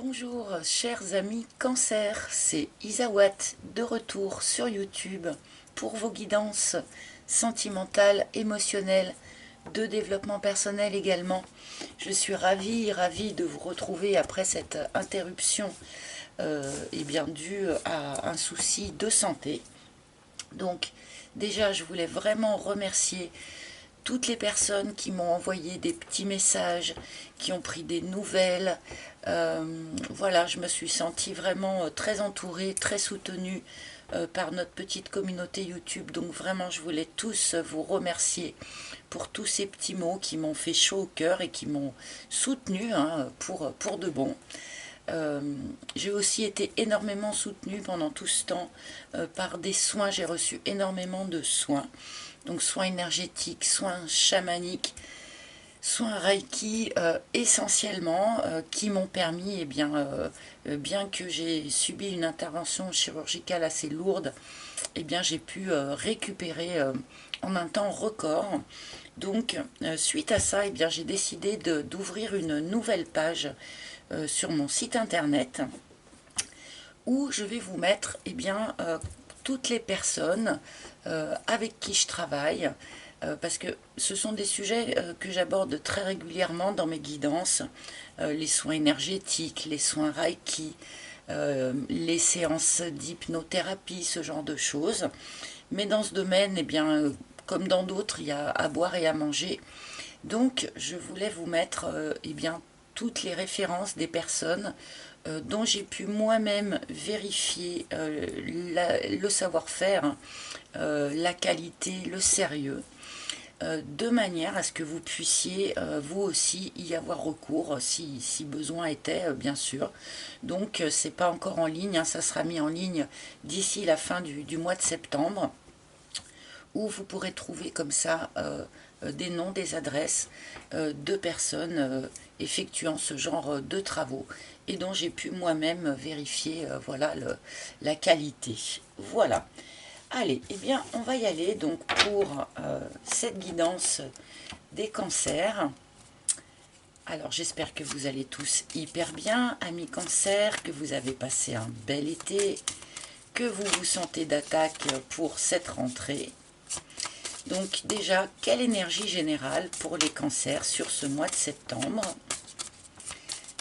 Bonjour chers amis Cancer, c'est Isawat de retour sur YouTube pour vos guidances sentimentales, émotionnelles, de développement personnel également. Je suis ravie de vous retrouver après cette interruption due à un souci de santé. Donc déjà je voulais vraiment remercier toutes les personnes qui m'ont envoyé des petits messages, qui ont pris des nouvelles. Voilà, je me suis sentie vraiment très entourée, très soutenue par notre petite communauté YouTube. Donc vraiment, je voulais tous vous remercier pour tous ces petits mots qui m'ont fait chaud au cœur et qui m'ont soutenue pour de bon. J'ai aussi été énormément soutenue pendant tout ce temps par des soins. J'ai reçu énormément de soins. Donc soins énergétiques, soins chamaniques, soins Reiki essentiellement qui m'ont permis, bien que j'ai subi une intervention chirurgicale assez lourde, j'ai pu récupérer en un temps record. Donc suite à ça, j'ai décidé d'ouvrir une nouvelle page sur mon site internet où je vais vous mettre toutes les personnes avec qui je travaille, parce que ce sont des sujets que j'aborde très régulièrement dans mes guidances, les soins énergétiques, les soins Reiki, les séances d'hypnothérapie, ce genre de choses. Mais dans ce domaine, comme dans d'autres, il y a à boire et à manger. Donc, je voulais vous mettre toutes les références des personnes dont j'ai pu moi-même vérifier le savoir-faire, la qualité, le sérieux, de manière à ce que vous puissiez vous aussi y avoir recours si besoin était, bien sûr. Donc c'est pas encore en ligne, ça sera mis en ligne d'ici la fin du mois de septembre, où vous pourrez trouver comme ça des noms, des adresses de personnes effectuant ce genre de travaux et dont j'ai pu moi-même vérifier la qualité. Voilà. Allez, on va y aller donc pour cette guidance des cancers. Alors j'espère que vous allez tous hyper bien, amis cancers, que vous avez passé un bel été, que vous vous sentez d'attaque pour cette rentrée. Donc déjà, quelle énergie générale pour les cancers sur ce mois de septembre?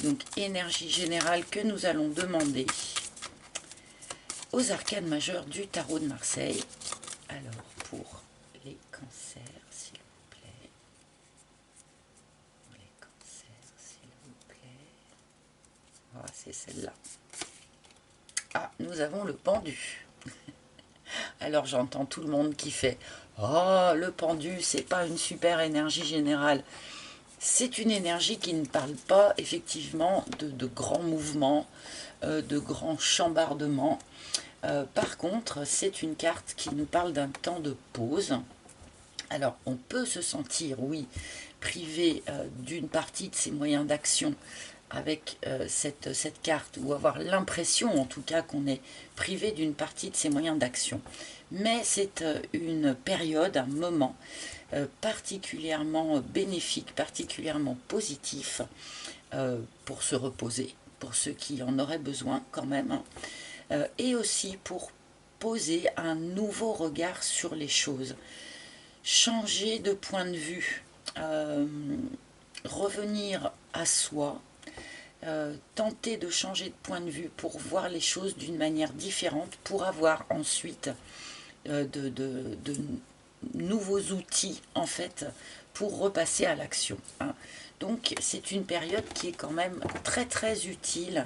Donc énergie générale que nous allons demander aux arcanes majeurs du tarot de Marseille. Alors pour les cancers, s'il vous plaît. Les cancers, s'il vous plaît. Ah, c'est celle-là. Ah, nous avons le pendu. Alors j'entends tout le monde qui fait « Oh, le pendu, c'est pas une super énergie générale ». C'est une énergie qui ne parle pas effectivement de grands mouvements, de grands chambardements. Par contre, c'est une carte qui nous parle d'un temps de pause. Alors, on peut se sentir, oui, privé d'une partie de ses moyens d'action avec cette carte, ou avoir l'impression en tout cas qu'on est privé d'une partie de ses moyens d'action. Mais c'est une période, un moment particulièrement bénéfique, particulièrement positif pour se reposer, pour ceux qui en auraient besoin quand même, et aussi pour poser un nouveau regard sur les choses, changer de point de vue, revenir à soi, tenter de changer de point de vue pour voir les choses d'une manière différente, pour avoir ensuite de nouveaux outils en fait pour repasser à l'action. Donc c'est une période qui est quand même très très utile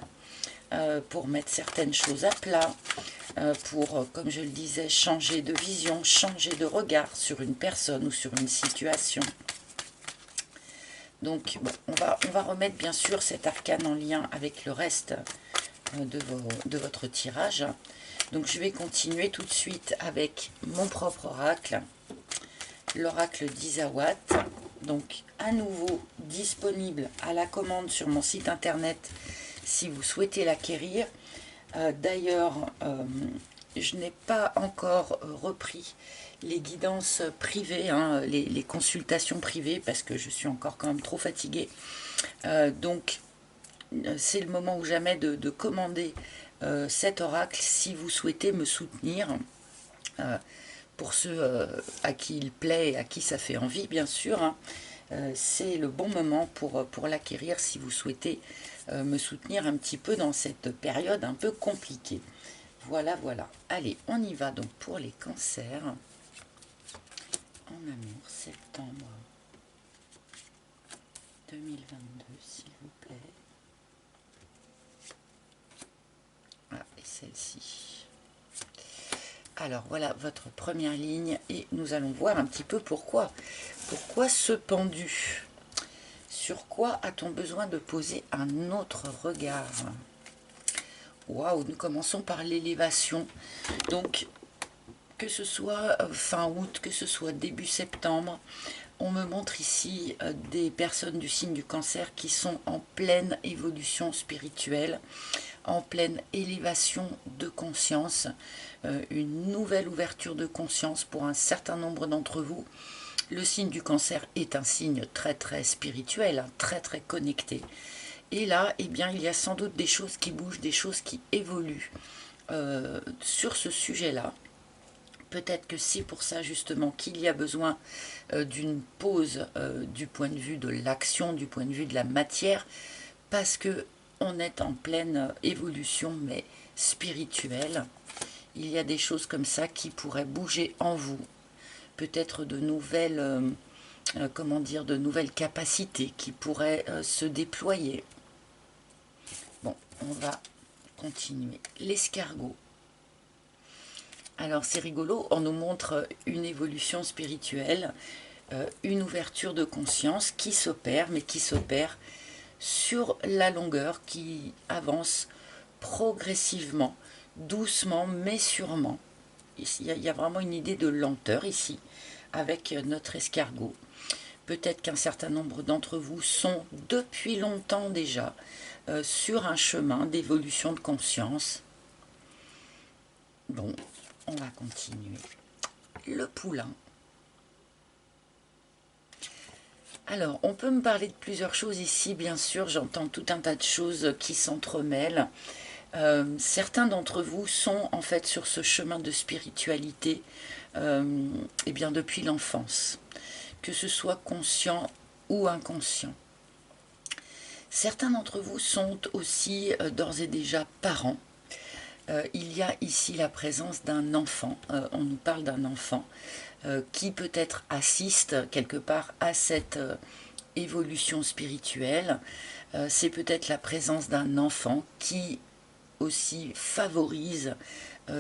pour mettre certaines choses à plat, pour, comme je le disais, changer de vision, changer de regard sur une personne ou sur une situation. Donc bon, on va remettre bien sûr cet arcane en lien avec le reste de votre tirage. Donc je vais continuer tout de suite avec mon propre oracle, l'oracle d'Isawat. Donc à nouveau disponible à la commande sur mon site internet si vous souhaitez l'acquérir. D'ailleurs, je n'ai pas encore repris les guidances privées, les consultations privées, parce que je suis encore quand même trop fatiguée. Donc c'est le moment ou jamais de commander cet oracle si vous souhaitez me soutenir. Pour ceux à qui il plaît et à qui ça fait envie, bien sûr, hein, c'est le bon moment pour l'acquérir si vous souhaitez me soutenir un petit peu dans cette période un peu compliquée. Voilà, voilà. Allez, on y va donc pour les cancers. En amour, septembre 2022, s'il vous plaît. Ah, et celle-ci. Alors, voilà votre première ligne et nous allons voir un petit peu pourquoi. Pourquoi ce pendu? Sur quoi a-t-on besoin de poser un autre regard? Waouh, nous commençons par l'élévation. Donc, que ce soit fin août, que ce soit début septembre, on me montre ici des personnes du signe du cancer qui sont en pleine évolution spirituelle, en pleine élévation de conscience, une nouvelle ouverture de conscience pour un certain nombre d'entre vous. Le signe du cancer est un signe très très spirituel, hein, très très connecté. Et là, eh bien, il y a sans doute des choses qui bougent, des choses qui évoluent sur ce sujet-là. Peut-être que c'est pour ça justement qu'il y a besoin d'une pause du point de vue de l'action, du point de vue de la matière, parce que on est en pleine évolution, mais spirituelle. Il y a des choses comme ça qui pourraient bouger en vous. Peut-être de nouvelles, comment dire, de nouvelles capacités qui pourraient se déployer. Bon, on va continuer. L'escargot. Alors c'est rigolo, on nous montre une évolution spirituelle, une ouverture de conscience qui s'opère, mais qui s'opère sur la longueur, qui avance progressivement, doucement mais sûrement. Il y a vraiment une idée de lenteur ici, avec notre escargot. Peut-être qu'un certain nombre d'entre vous sont depuis longtemps déjà sur un chemin d'évolution de conscience. Bon, on va continuer. Le poulain. Alors, on peut me parler de plusieurs choses ici, bien sûr. J'entends tout un tas de choses qui s'entremêlent. Certains d'entre vous sont en fait sur ce chemin de spiritualité eh bien, depuis l'enfance, que ce soit conscient ou inconscient. Certains d'entre vous sont aussi d'ores et déjà parents. Il y a ici la présence d'un enfant, on nous parle d'un enfant qui peut-être assiste quelque part à cette évolution spirituelle. C'est peut-être la présence d'un enfant qui aussi favorise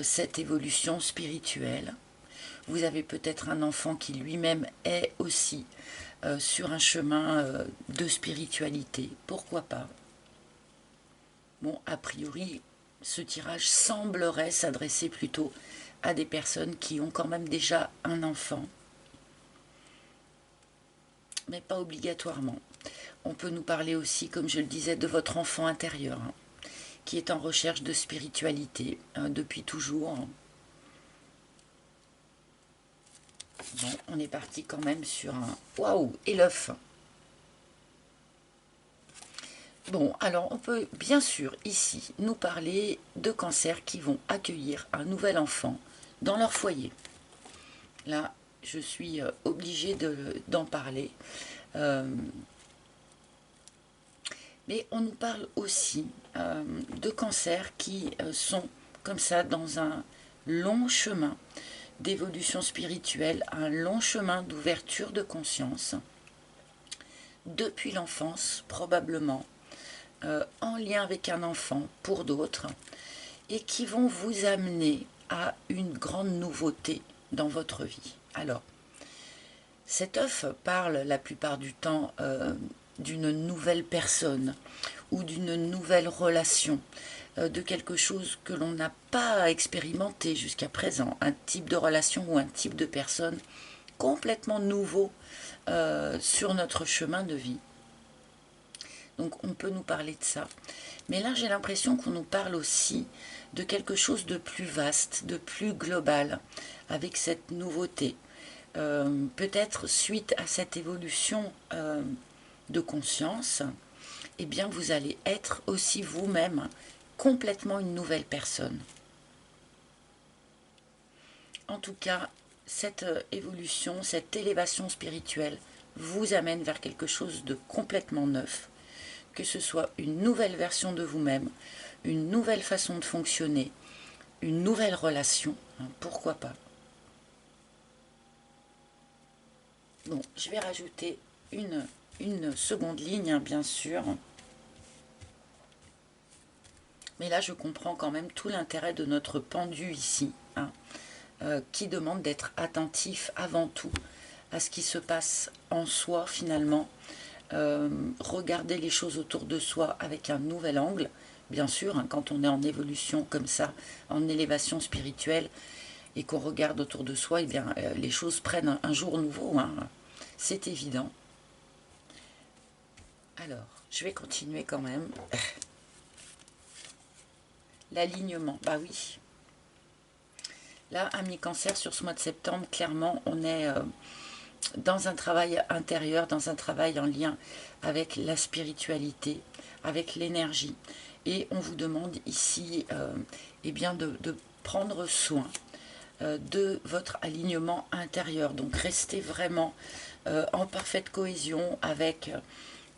cette évolution spirituelle. Vous avez peut-être un enfant qui lui-même est aussi sur un chemin de spiritualité, pourquoi pas. Bon, a priori, ce tirage semblerait s'adresser plutôt à des personnes qui ont quand même déjà un enfant, mais pas obligatoirement. On peut nous parler aussi, comme je le disais, de votre enfant intérieur, hein, qui est en recherche de spiritualité depuis toujours. Bon, on est parti quand même sur un... Waouh! Et l'œuf! Bon, alors on peut bien sûr ici nous parler de cancers qui vont accueillir un nouvel enfant dans leur foyer. Là, je suis obligée d'en parler. Mais on nous parle aussi de cancers qui sont comme ça dans un long chemin d'évolution spirituelle, un long chemin d'ouverture de conscience, depuis l'enfance probablement, en lien avec un enfant pour d'autres, et qui vont vous amener à une grande nouveauté dans votre vie. Alors, cet œuf parle la plupart du temps d'une nouvelle personne ou d'une nouvelle relation, de quelque chose que l'on n'a pas expérimenté jusqu'à présent, un type de relation ou un type de personne complètement nouveau sur notre chemin de vie. Donc on peut nous parler de ça. Mais là j'ai l'impression qu'on nous parle aussi de quelque chose de plus vaste, de plus global, avec cette nouveauté. Peut-être suite à cette évolution de conscience, eh bien vous allez être aussi vous-même complètement une nouvelle personne. En tout cas, cette évolution, cette élévation spirituelle vous amène vers quelque chose de complètement neuf, que ce soit une nouvelle version de vous-même, une nouvelle façon de fonctionner, une nouvelle relation, hein, pourquoi pas. Bon, je vais rajouter une seconde ligne, hein, bien sûr. Mais là, je comprends quand même tout l'intérêt de notre pendu ici, hein, qui demande d'être attentif avant tout à ce qui se passe en soi finalement. Regarder les choses autour de soi avec un nouvel angle, bien sûr, hein, quand on est en évolution comme ça, en élévation spirituelle, et qu'on regarde autour de soi, eh bien, les choses prennent un jour nouveau, hein, c'est évident. Alors, je vais continuer quand même. L'alignement, bah oui. Là, ami Cancer, sur ce mois de septembre, clairement, on est dans un travail intérieur, dans un travail en lien avec la spiritualité, avec l'énergie. Et on vous demande ici eh bien de prendre soin de votre alignement intérieur. Donc restez vraiment en parfaite cohésion avec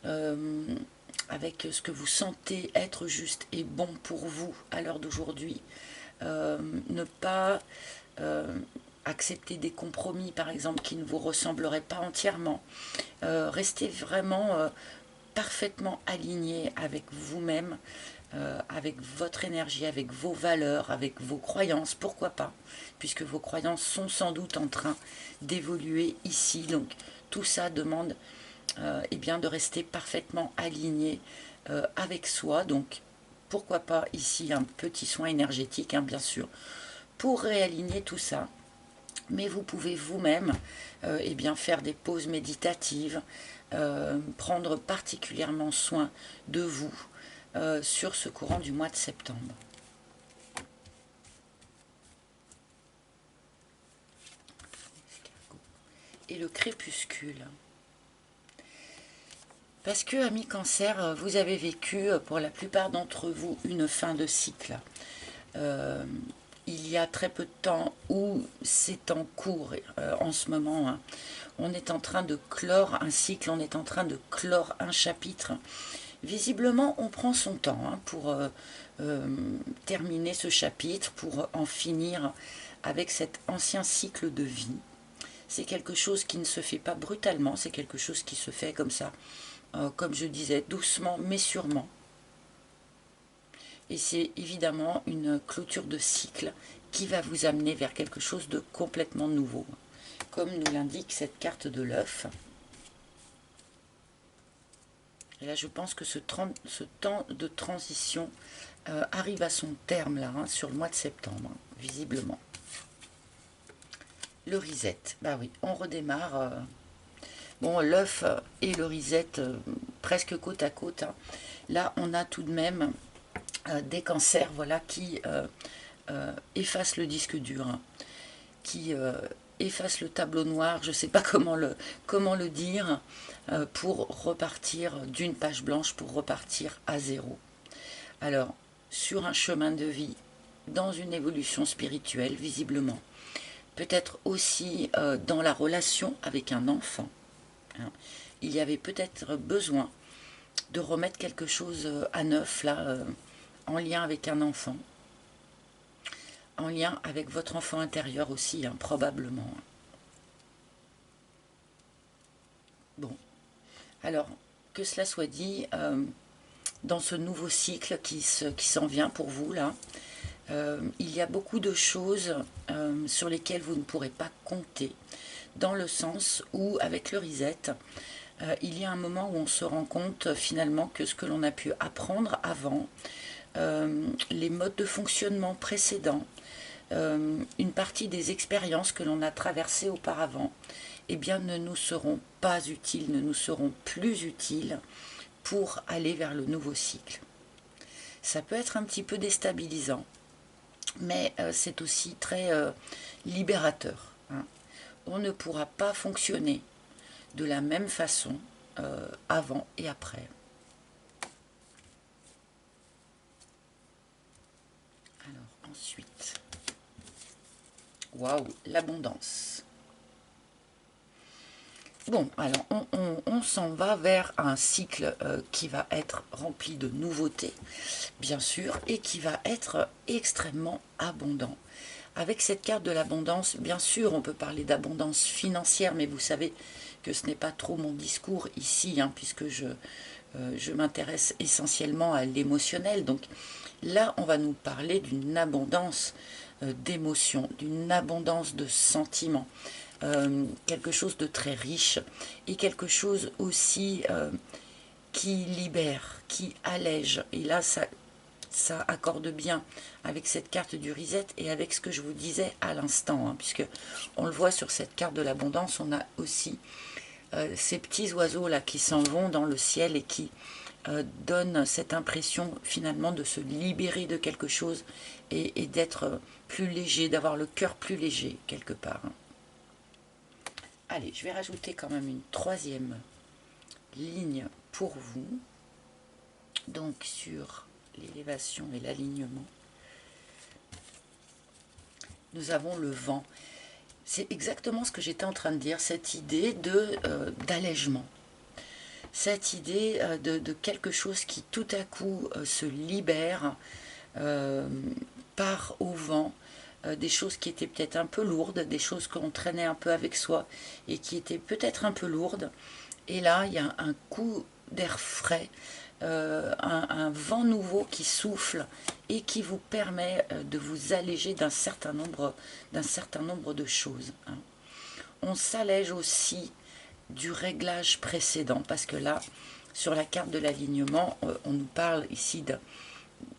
ce que vous sentez être juste et bon pour vous à l'heure d'aujourd'hui. Ne pas accepter des compromis, par exemple, qui ne vous ressembleraient pas entièrement. Restez vraiment parfaitement aligné avec vous-même, avec votre énergie, avec vos valeurs, avec vos croyances, pourquoi pas, puisque vos croyances sont sans doute en train d'évoluer ici. Donc tout ça demande eh bien, de rester parfaitement aligné avec soi. Donc pourquoi pas ici un petit soin énergétique, hein, bien sûr, pour réaligner tout ça. Mais vous pouvez vous-même eh bien, faire des pauses méditatives, prendre particulièrement soin de vous sur ce courant du mois de septembre. Et le crépuscule. Parce que, amis Cancer, vous avez vécu, pour la plupart d'entre vous, une fin de cycle. Il y a très peu de temps où c'est en cours en ce moment. Hein. On est en train de clore un cycle, on est en train de clore un chapitre. Visiblement, on prend son temps hein, pour terminer ce chapitre, pour en finir avec cet ancien cycle de vie. C'est quelque chose qui ne se fait pas brutalement, c'est quelque chose qui se fait comme ça, comme je disais, doucement mais sûrement. Et c'est évidemment une clôture de cycle qui va vous amener vers quelque chose de complètement nouveau, comme nous l'indique cette carte de l'œuf. Et là, je pense que ce temps de transition arrive à son terme, là, hein, sur le mois de septembre, hein, visiblement. Le reset, bah oui, on redémarre. Bon, l'œuf et le reset, presque côte à côte. Hein. Là, on a tout de même des cancers, voilà, qui effacent le disque dur, hein, qui efface le tableau noir, je ne sais pas comment le dire, pour repartir d'une page blanche, pour repartir à zéro. Alors, sur un chemin de vie, dans une évolution spirituelle, visiblement, peut-être aussi dans la relation avec un enfant, hein, il y avait peut-être besoin de remettre quelque chose à neuf, là, en lien avec un enfant, en lien avec votre enfant intérieur aussi, hein, probablement. Bon, alors, que cela soit dit, dans ce nouveau cycle qui s'en vient pour vous, là, il y a beaucoup de choses sur lesquelles vous ne pourrez pas compter, dans le sens où, avec le reset, il y a un moment où on se rend compte finalement que ce que l'on a pu apprendre avant, les modes de fonctionnement précédents, une partie des expériences que l'on a traversées auparavant, eh bien, ne nous seront pas utiles, ne nous seront plus utiles pour aller vers le nouveau cycle. Ça peut être un petit peu déstabilisant, mais c'est aussi très libérateur. Hein. On ne pourra pas fonctionner de la même façon avant et après. Ensuite, waouh, l'abondance. Bon, alors on s'en va vers un cycle qui va être rempli de nouveautés, bien sûr, et qui va être extrêmement abondant. Avec cette carte de l'abondance, bien sûr, on peut parler d'abondance financière, mais vous savez que ce n'est pas trop mon discours ici, hein, puisque je m'intéresse essentiellement à l'émotionnel. Donc là, on va nous parler d'une abondance d'émotions, d'une abondance de sentiments. Quelque chose de très riche et quelque chose aussi qui libère, qui allège. Et là, ça accorde bien avec cette carte du reset et avec ce que je vous disais à l'instant, hein, puisque on le voit sur cette carte de l'abondance, on a aussi ces petits oiseaux là qui s'en vont dans le ciel et qui donnent cette impression finalement de se libérer de quelque chose et d'être plus léger, d'avoir le cœur plus léger quelque part. Allez, je vais rajouter quand même une troisième ligne pour vous. Donc sur l'élévation et l'alignement, nous avons le vent. C'est exactement ce que j'étais en train de dire, cette idée d'allègement. Cette idée de quelque chose qui tout à coup se libère, part au vent, des choses qui étaient peut-être un peu lourdes, des choses qu'on traînait un peu avec soi et qui étaient peut-être un peu lourdes. Et là, il y a un coup d'air frais, un vent nouveau qui souffle et qui vous permet de vous alléger d'un certain nombre de choses. Hein. On s'allège aussi du réglage précédent, parce que là, sur la carte de l'alignement, on nous parle ici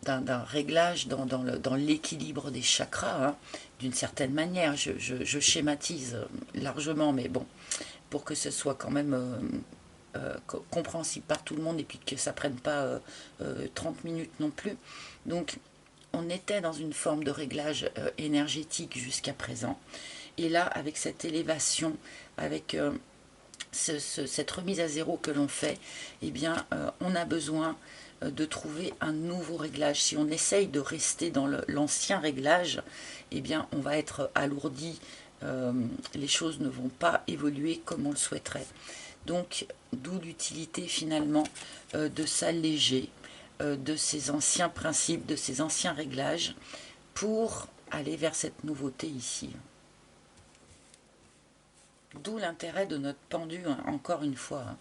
d'un réglage dans l'équilibre des chakras, hein, d'une certaine manière. Je schématise largement, mais bon, pour que ce soit quand même compréhensible par tout le monde et puis que ça prenne pas 30 minutes non plus. Donc, on était dans une forme de réglage énergétique jusqu'à présent. Et là, avec cette élévation, avec cette remise à zéro que l'on fait, eh bien, on a besoin de trouver un nouveau réglage. Si on essaye de rester dans l'ancien réglage, eh bien, on va être alourdi. Les choses ne vont pas évoluer comme on le souhaiterait. Donc, d'où l'utilité finalement de s'alléger de ces anciens principes, de ces anciens réglages, pour aller vers cette nouveauté ici. D'où l'intérêt de notre pendu, hein, encore une fois, hein,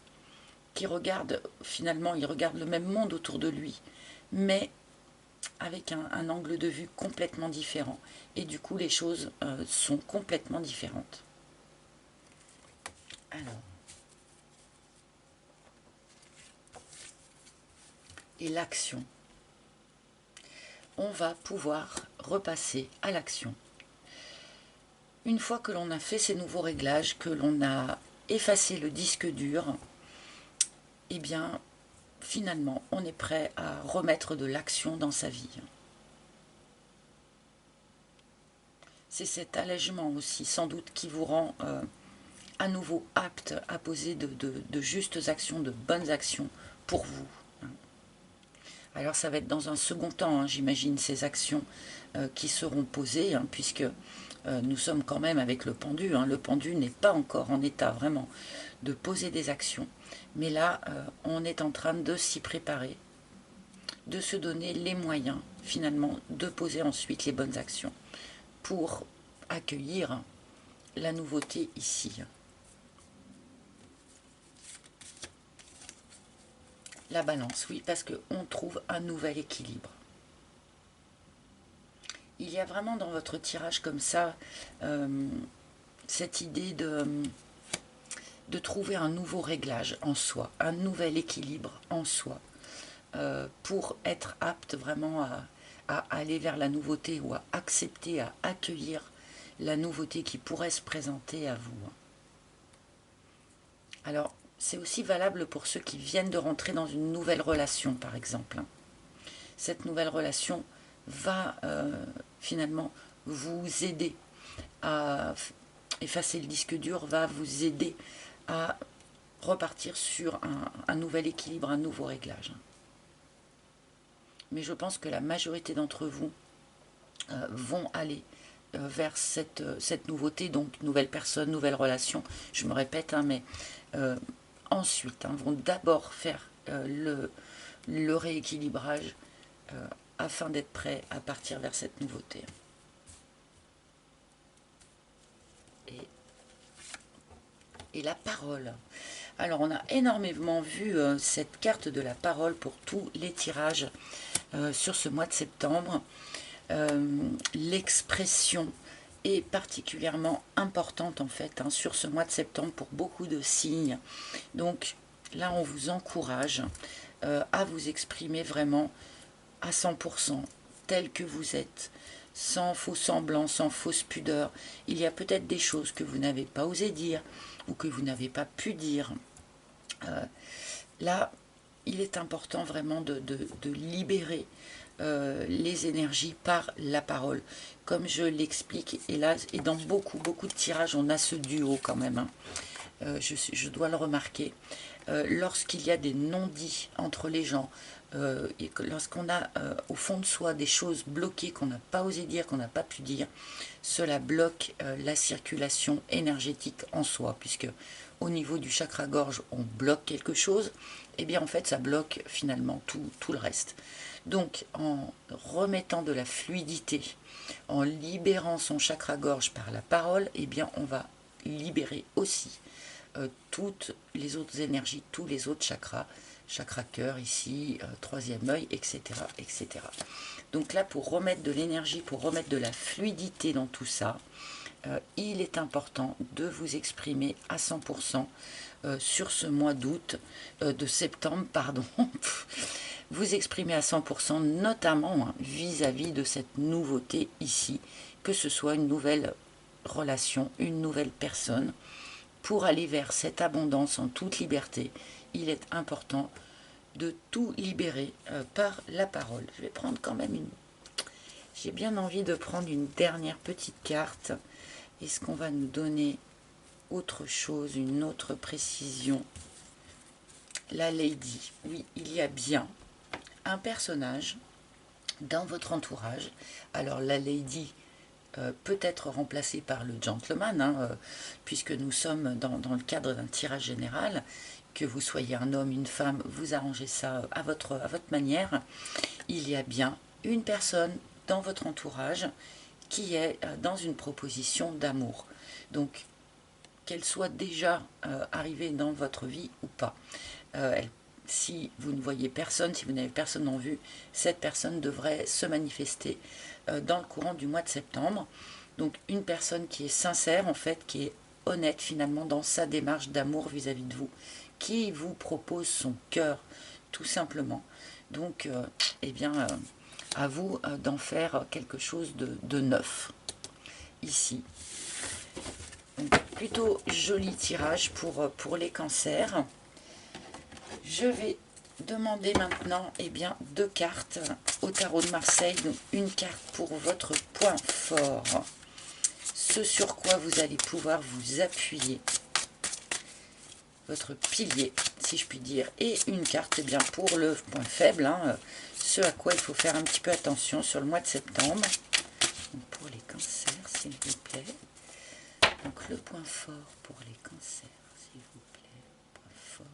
qui regarde, finalement, il regarde le même monde autour de lui, mais avec un angle de vue complètement différent. Et du coup, les choses sont complètement différentes. Alors, et l'action. On va pouvoir repasser à l'action. Une fois que l'on a fait ces nouveaux réglages, que l'on a effacé le disque dur, eh bien, finalement, on est prêt à remettre de l'action dans sa vie. C'est cet allègement aussi, sans doute, qui vous rend à nouveau apte à poser de justes actions, de bonnes actions pour vous. Alors ça va être dans un second temps, hein, j'imagine, ces actions qui seront posées, hein, puisque nous sommes quand même avec le pendu. Hein, le pendu n'est pas encore en état vraiment de poser des actions. Mais là, on est en train de s'y préparer, de se donner les moyens, finalement, de poser ensuite les bonnes actions pour accueillir la nouveauté ici. La balance, oui, parce qu'on trouve un nouvel équilibre. Il y a vraiment dans votre tirage comme ça cette idée de trouver un nouveau réglage en soi, un nouvel équilibre en soi, pour être apte vraiment à aller vers la nouveauté ou à accepter, à accueillir la nouveauté qui pourrait se présenter à vous. Alors, c'est aussi valable pour ceux qui viennent de rentrer dans une nouvelle relation, par exemple. Cette nouvelle relation va finalement vous aider à effacer le disque dur, va vous aider à repartir sur un nouvel équilibre, un nouveau réglage. Mais je pense que la majorité d'entre vous vont aller vers cette nouveauté, donc nouvelle personne, nouvelle relation. Je me répète, hein, mais ensuite vont d'abord faire le rééquilibrage afin d'être prêts à partir vers cette nouveauté. Et la parole. Alors on a énormément vu cette carte de la parole pour tous les tirages sur ce mois de septembre. L'expression est particulièrement importante en fait sur ce mois de septembre pour beaucoup de signes. Donc là on vous encourage à vous exprimer vraiment à 100% tel que vous êtes, sans faux semblant, sans fausse pudeur. Il y a peut-être des choses que vous n'avez pas osé dire ou que vous n'avez pas pu dire. Là, il est important vraiment de libérer les énergies par la parole. Comme je l'explique, et là, et dans beaucoup de tirages, on a ce duo quand même. Je dois le remarquer. Lorsqu'il y a des non-dits entre les gens, et lorsqu'on a au fond de soi des choses bloquées qu'on n'a pas osé dire, qu'on n'a pas pu dire, cela bloque la circulation énergétique en soi, puisque au niveau du chakra gorge, on bloque quelque chose, et bien en fait ça bloque finalement tout le reste. Donc en remettant de la fluidité, en libérant son chakra gorge par la parole, et bien on va libérer aussi toutes les autres énergies, tous les autres chakras, chakra cœur ici, troisième œil, etc., etc. Donc là, pour remettre de l'énergie, pour remettre de la fluidité dans tout ça, il est important de vous exprimer à 100% sur ce mois d'août, de septembre, pardon, vous exprimer à 100%, notamment vis-à-vis de cette nouveauté ici, que ce soit une nouvelle relation, une nouvelle personne. Pour aller vers cette abondance en toute liberté, il est important de tout libérer par la parole. Je vais prendre quand même une... J'ai bien envie de prendre une dernière petite carte. Est-ce qu'on va nous donner autre chose, une autre précision? La Lady. Oui, il y a bien un personnage dans votre entourage. Alors la Lady peut être remplacée par le gentleman, puisque nous sommes dans le cadre d'un tirage général. Que vous soyez un homme, une femme, vous arrangez ça à votre manière. Il y a bien une personne dans votre entourage qui est dans une proposition d'amour. Donc, qu'elle soit déjà arrivée dans votre vie ou pas. Si vous ne voyez personne, si vous n'avez personne en vue, cette personne devrait se manifester dans le courant du mois de septembre. Donc, une personne qui est sincère, en fait, qui est honnête finalement dans sa démarche d'amour vis-à-vis de vous, qui vous propose son cœur, tout simplement. Donc, eh bien, à vous d'en faire quelque chose de neuf, ici. Donc, plutôt joli tirage pour les cancers. Je vais demander maintenant bien 2 cartes au tarot de Marseille. Donc, une carte pour votre point fort, ce sur quoi vous allez pouvoir vous appuyer, votre pilier, si je puis dire, et une carte bien pour le point faible, ce à quoi il faut faire un petit peu attention sur le mois de septembre. Donc pour les cancers, s'il vous plaît. Donc le point fort pour les cancers, s'il vous plaît. Point fort,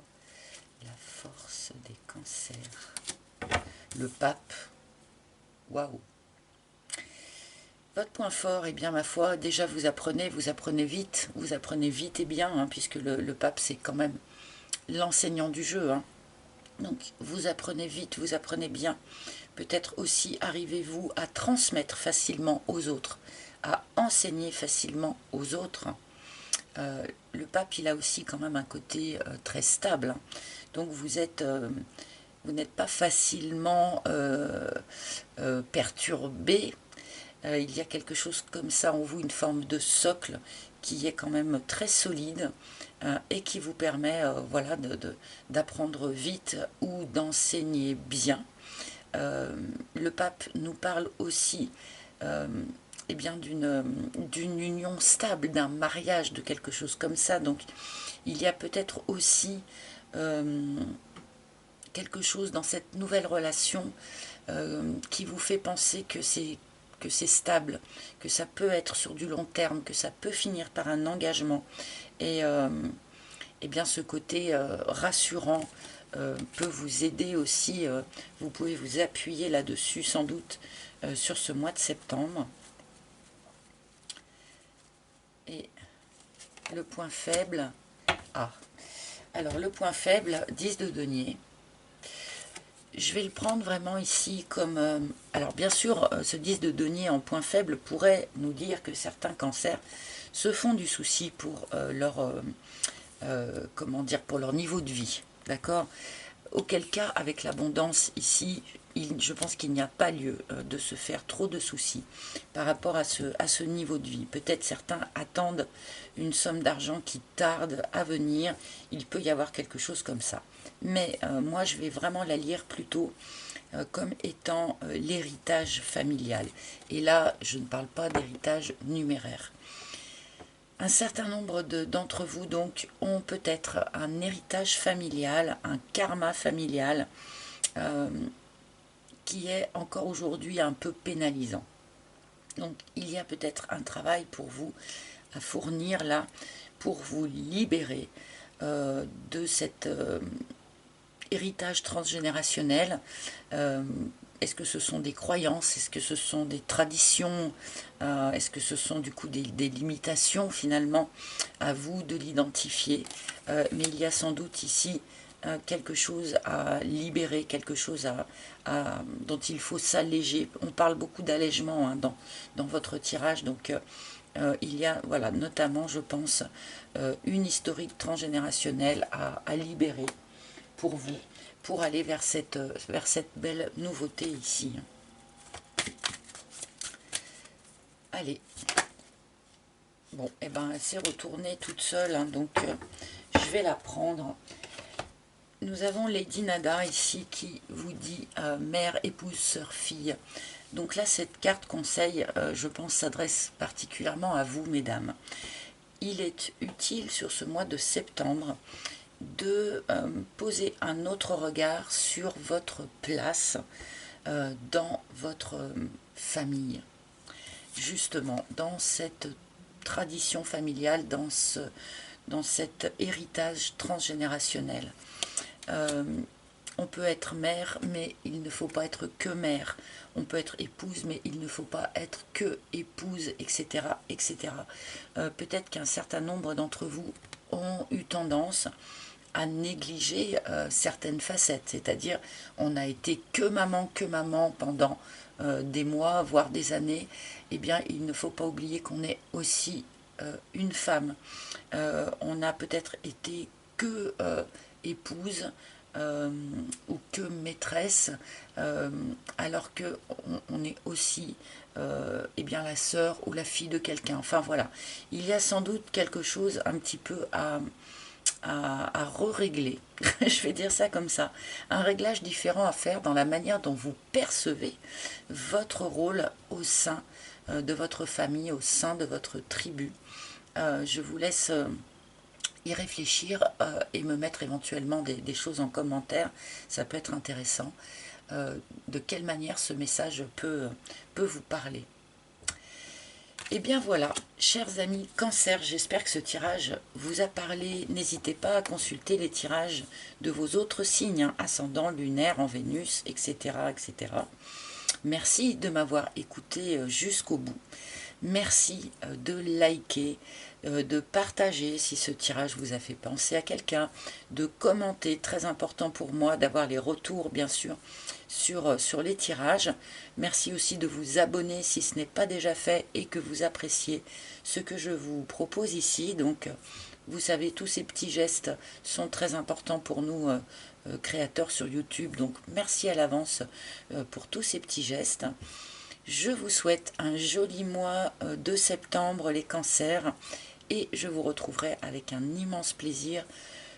la force des cancers. Le pape. Waouh. Votre point fort, bien ma foi, déjà vous apprenez vite et bien, puisque le pape c'est quand même l'enseignant du jeu. Donc vous apprenez vite, vous apprenez bien. Peut-être aussi arrivez-vous à transmettre facilement aux autres, à enseigner facilement aux autres. Le pape, il a aussi quand même un côté très stable. Donc vous n'êtes pas facilement perturbé. Il y a quelque chose comme ça en vous, une forme de socle qui est quand même très solide et qui vous permet voilà, d'apprendre vite ou d'enseigner bien. Le pape nous parle aussi bien d'une union stable, d'un mariage, de quelque chose comme ça. Donc il y a peut-être aussi quelque chose dans cette nouvelle relation qui vous fait penser que que c'est stable, que ça peut être sur du long terme, que ça peut finir par un engagement. Et bien ce côté rassurant peut vous aider aussi. Vous pouvez vous appuyer là-dessus sans doute sur ce mois de septembre. Et le point faible, alors le point faible, 10 de denier. Je vais le prendre vraiment ici comme... alors bien sûr, ce 10 de denier en point faible pourrait nous dire que certains cancers se font du souci pour comment dire, pour leur niveau de vie, d'accord? Auquel cas, avec l'abondance ici, je pense qu'il n'y a pas lieu de se faire trop de soucis par rapport à ce niveau de vie. Peut-être certains attendent une somme d'argent qui tarde à venir, il peut y avoir quelque chose comme ça. Mais moi, je vais vraiment la lire plutôt comme étant l'héritage familial. Et là, je ne parle pas d'héritage numéraire. Un certain nombre d'entre vous donc ont peut-être un héritage familial, un karma familial qui est encore aujourd'hui un peu pénalisant. Donc il y a peut-être un travail pour vous à fournir là pour vous libérer de cet héritage transgénérationnel. Est-ce que ce sont des croyances? Est-ce que ce sont des traditions? Est-ce que ce sont du coup des limitations finalement? À vous de l'identifier. Mais il y a sans doute ici quelque chose à libérer, quelque chose dont il faut s'alléger. On parle beaucoup d'allègement hein, dans votre tirage, donc il y a voilà, notamment, je pense, une historique transgénérationnelle à libérer pour vous, pour aller vers cette belle nouveauté ici. Allez. Bon, et ben elle s'est retournée toute seule, hein, donc je vais la prendre. Nous avons Lady Nada ici qui vous dit mère, épouse, sœur, fille. Donc là, cette carte conseil, je pense, s'adresse particulièrement à vous, mesdames. Il est utile sur ce mois de septembre de poser un autre regard sur votre place dans votre famille. Justement, dans cette tradition familiale, dans cet héritage transgénérationnel. On peut être mère, mais il ne faut pas être que mère. On peut être épouse, mais il ne faut pas être que épouse, etc. etc. Peut-être qu'un certain nombre d'entre vous ont eu tendance à négliger certaines facettes. C'est-à-dire, on n'a été que maman pendant des mois, voire des années. Eh bien, il ne faut pas oublier qu'on est aussi une femme. On a peut-être été que épouse ou que maîtresse, alors que on est aussi eh bien la sœur ou la fille de quelqu'un. Enfin voilà, il y a sans doute quelque chose un petit peu à re-régler, je vais dire ça comme ça, un réglage différent à faire dans la manière dont vous percevez votre rôle au sein de votre famille, au sein de votre tribu. Je vous laisse y réfléchir et me mettre éventuellement des choses en commentaire, ça peut être intéressant. De quelle manière ce message peut vous parler. Et bien voilà, chers amis Cancer, j'espère que ce tirage vous a parlé. N'hésitez pas à consulter les tirages de vos autres signes, hein, ascendant, lunaire, en Vénus, etc., etc. Merci de m'avoir écouté jusqu'au bout. Merci de liker, de partager si ce tirage vous a fait penser à quelqu'un, de commenter, très important pour moi d'avoir les retours bien sûr sur les tirages. Merci aussi de vous abonner si ce n'est pas déjà fait et que vous appréciez ce que je vous propose ici. Donc vous savez, tous ces petits gestes sont très importants pour nous créateurs sur YouTube. Donc merci à l'avance pour tous ces petits gestes. Je vous souhaite un joli mois de septembre les cancers et je vous retrouverai avec un immense plaisir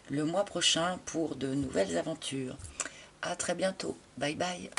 le mois prochain pour de nouvelles aventures. À très bientôt. Bye bye.